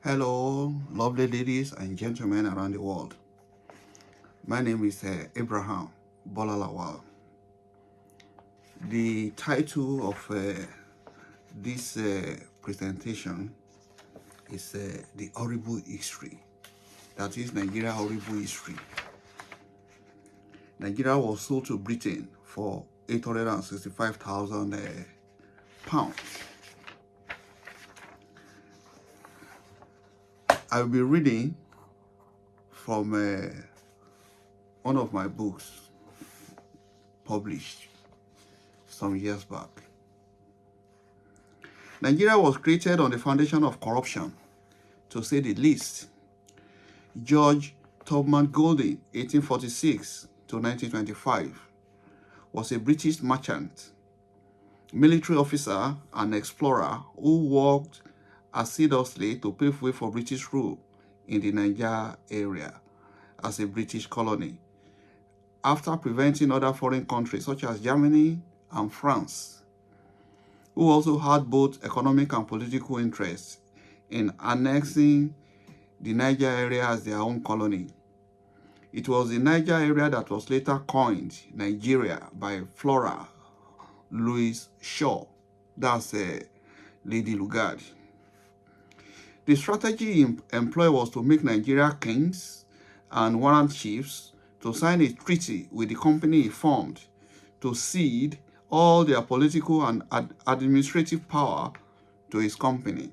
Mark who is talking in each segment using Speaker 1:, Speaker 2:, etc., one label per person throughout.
Speaker 1: Hello, lovely ladies and gentlemen around the world. My name is Abraham Bolalawal. The title of this presentation is The Horrible History. That is Nigeria Horrible History. Nigeria was sold to Britain for 865,000 pounds. I will be reading from one of my books published some years back. Nigeria was created on the foundation of corruption, to say the least. George Tubman Goldie, 1846 to 1925, was a British merchant, military officer, and explorer who worked assiduously to pave way for British rule in the Niger area as a British colony, after preventing other foreign countries such as Germany and France, who also had both economic and political interests in annexing the Niger area as their own colony. It was the Niger area that was later coined Nigeria by Flora Louise Shaw, that's Lady Lugard. The strategy employed was to make Nigeria kings and warrant chiefs to sign a treaty with the company he formed to cede all their political and administrative power to his company,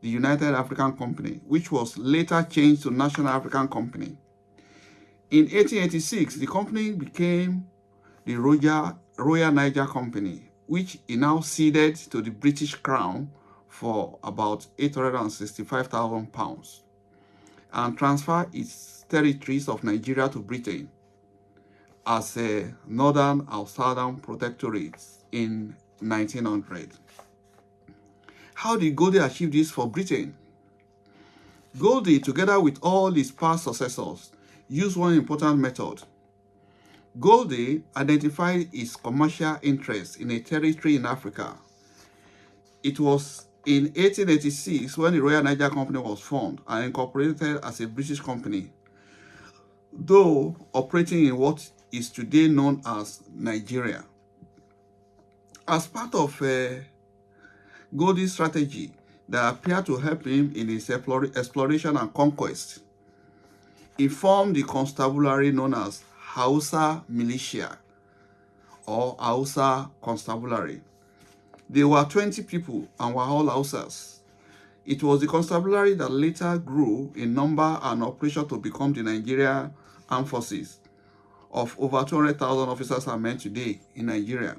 Speaker 1: the United African Company, which was later changed to National African Company. In 1886, the company became the Royal Niger Company, which he now ceded to the British Crown for about 865,000 pounds and transferred its territories of Nigeria to Britain as a Northern and Southern protectorates in 1900. How did Goldie achieve this for Britain? Goldie, together with all his past successors, used one important method. Goldie identified his commercial interest in a territory in Africa. It was in 1886 when the Royal Niger Company was formed and incorporated as a British company, though operating in what is today known as Nigeria. As part of Goldie's strategy that appeared to help him in his exploration and conquest, he formed the constabulary known as Hausa Militia or Hausa Constabulary. There were 20 people and were all Hausas. It was the constabulary that later grew in number and operation to become the Nigeria Armed Forces of over 200,000 officers and men today in Nigeria.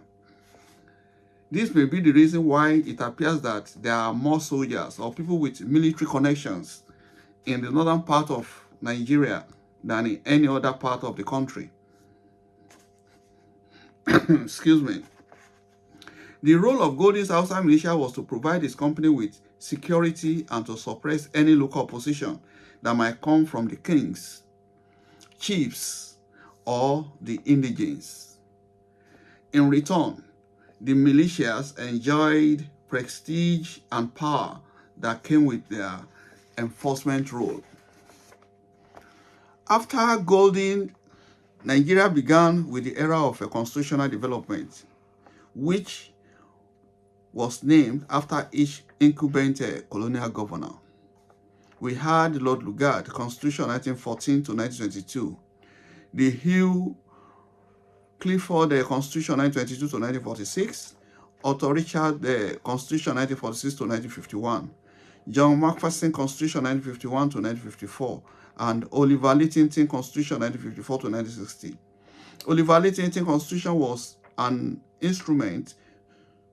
Speaker 1: This may be the reason why it appears that there are more soldiers or people with military connections in the northern part of Nigeria than in any other part of the country. Excuse me. The role of Goldie's Hausa militia was to provide his company with security and to suppress any local opposition that might come from the kings, chiefs, or the indigenes. In return, the militias enjoyed prestige and power that came with their enforcement role. After Goldie, Nigeria began with the era of a constitutional development, which was named after each incumbent colonial governor. We had Lord Lugard, Constitution 1914 to 1922, the Hugh Clifford Constitution 1922 to 1946, Otto Richard Constitution 1946 to 1951, John Macpherson Constitution 1951 to 1954, and Oliver Littington Constitution 1954 to 1960. Oliver Littington Constitution was an instrument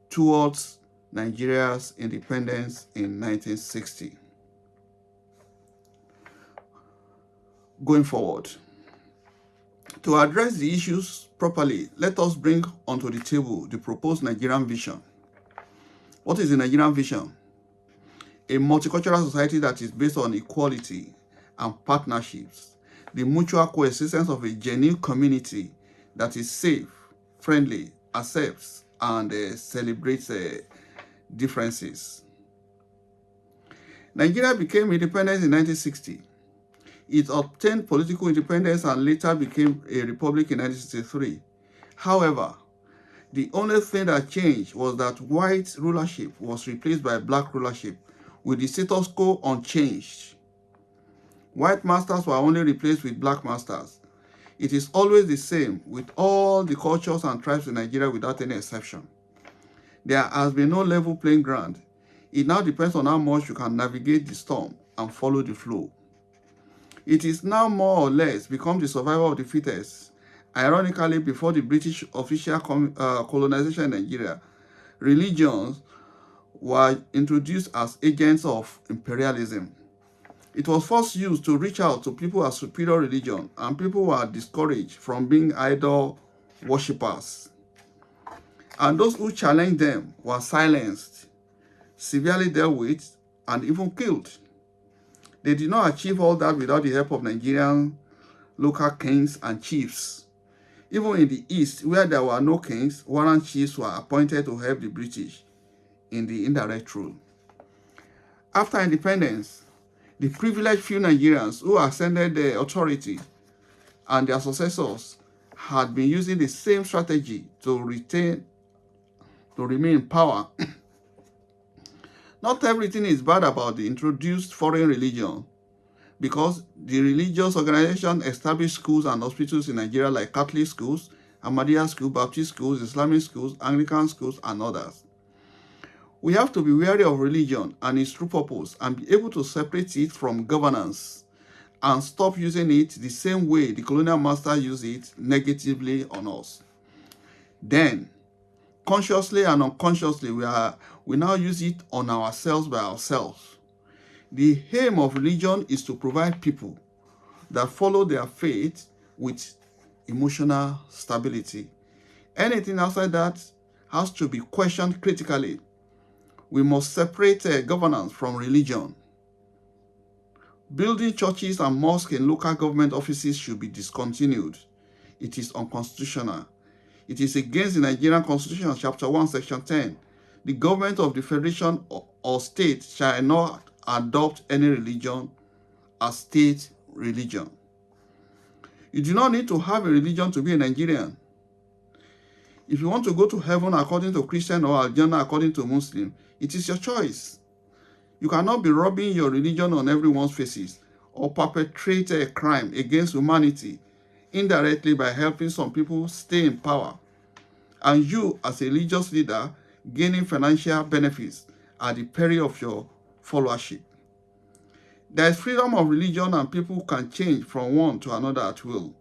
Speaker 1: towards Nigeria's independence in 1960. Going forward, to address the issues properly, let us bring onto the table the proposed Nigerian vision. What is the Nigerian vision? A multicultural society that is based on equality and partnerships, the mutual coexistence of a genuine community that is safe, friendly, accepts, and celebrates differences. Nigeria became independent in 1960. It obtained political independence and later became a republic in 1963. However, the only thing that changed was that white rulership was replaced by black rulership, with the status quo unchanged. White masters were only replaced with black masters. It is always the same with all the cultures and tribes in Nigeria without any exception. There has been no level playing ground. It now depends on how much you can navigate the storm and follow the flow. It is now more or less become the survival of the fittest. Ironically, before the British official colonization in Nigeria, religions were introduced as agents of imperialism. It was first used to reach out to people as superior religion, and people were discouraged from being idol worshippers. And those who challenged them were silenced, severely dealt with, and even killed. They did not achieve all that without the help of Nigerian local kings and chiefs. Even in the East, where there were no kings, warrant chiefs were appointed to help the British in the indirect rule. After independence, the privileged few Nigerians who ascended the authority and their successors had been using the same strategy to remain in power. Not everything is bad about the introduced foreign religion, because the religious organization established schools and hospitals in Nigeria like Catholic schools, Ahmadiyya schools, Baptist schools, Islamic schools, Anglican schools, and others. We have to be wary of religion and its true purpose and be able to separate it from governance and stop using it the same way the colonial master used it negatively on us. Then, consciously and unconsciously, we now use it on ourselves by ourselves. The aim of religion is to provide people that follow their faith with emotional stability. Anything outside that has to be questioned critically. We must separate governance from religion. Building churches and mosques in local government offices should be discontinued. It is unconstitutional. It is against the Nigerian Constitution, Chapter 1, Section 10. The government of the federation or state shall not adopt any religion as state religion. You do not need to have a religion to be a Nigerian. If you want to go to heaven according to Christian or Al-Jannah according to Muslim, it is your choice. You cannot be rubbing your religion on everyone's faces or perpetrate a crime against humanity indirectly by helping some people stay in power, and you, as a religious leader, gaining financial benefits at the peril of your followership. There is freedom of religion, and people can change from one to another at will.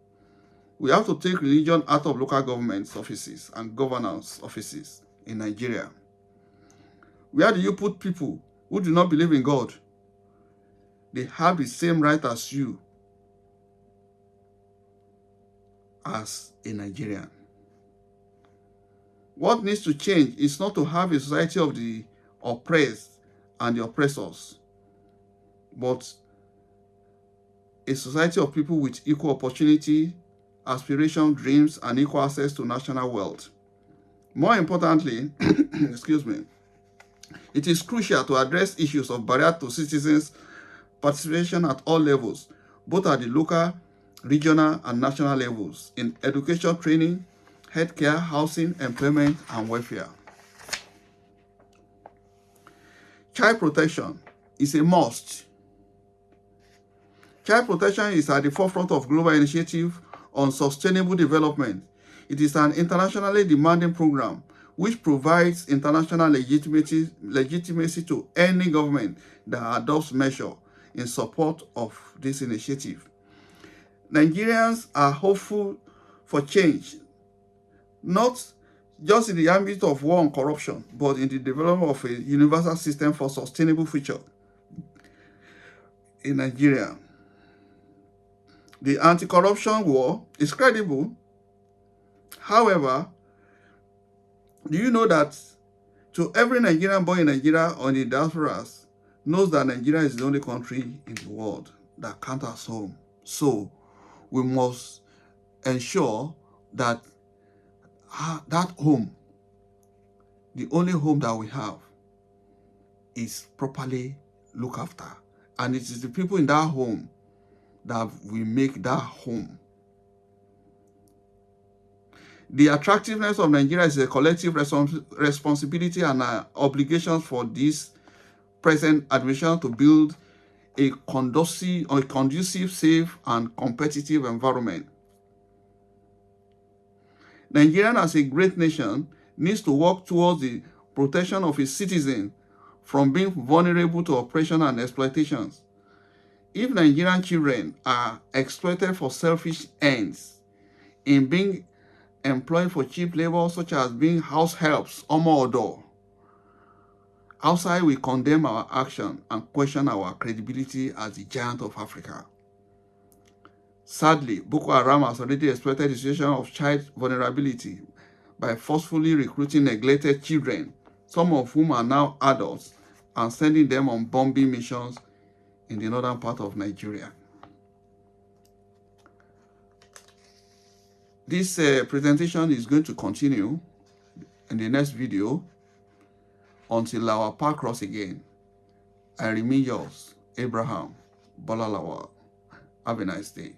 Speaker 1: We have to take religion out of local government offices and governance offices in Nigeria. Where do you put people who do not believe in God? They have the same right as you as a Nigerian. What needs to change is not to have a society of the oppressed and the oppressors, but a society of people with equal opportunity, aspiration, dreams, and equal access to national wealth. More importantly, excuse me, it is crucial to address issues of barrier to citizens' participation at all levels, both at the local, regional, and national levels, in education, training, healthcare, housing, employment, and welfare. Child protection is a must. Child protection is at the forefront of global initiative on sustainable development. It is an internationally demanding program which provides international legitimacy to any government that adopts measures in support of this initiative. Nigerians are hopeful for change, not just in the ambit of war and corruption, but in the development of a universal system for sustainable future in Nigeria. The anti-corruption war is credible. However, do you know that to every Nigerian born in Nigeria or in the diasporas knows that Nigeria is the only country in the world that counts as home? So we must ensure that that home, the only home that we have, is properly look after. And it is the people in that home that will make that home. The attractiveness of Nigeria is a collective responsibility and obligations for this present administration to build a conducive, safe, and competitive environment. Nigeria, as a great nation, needs to work towards the protection of its citizens from being vulnerable to oppression and exploitations. If Nigerian children are exploited for selfish ends in being employed for cheap labor, such as being house helps or more, outside we condemn our action and question our credibility as the giant of Africa. Sadly, Boko Haram has already exploited the situation of child vulnerability by forcefully recruiting neglected children, some of whom are now adults, and sending them on bombing missions in the northern part of Nigeria. This presentation is going to continue in the next video until our path cross again. I remain yours, Abraham Bolalawal. Have a nice day.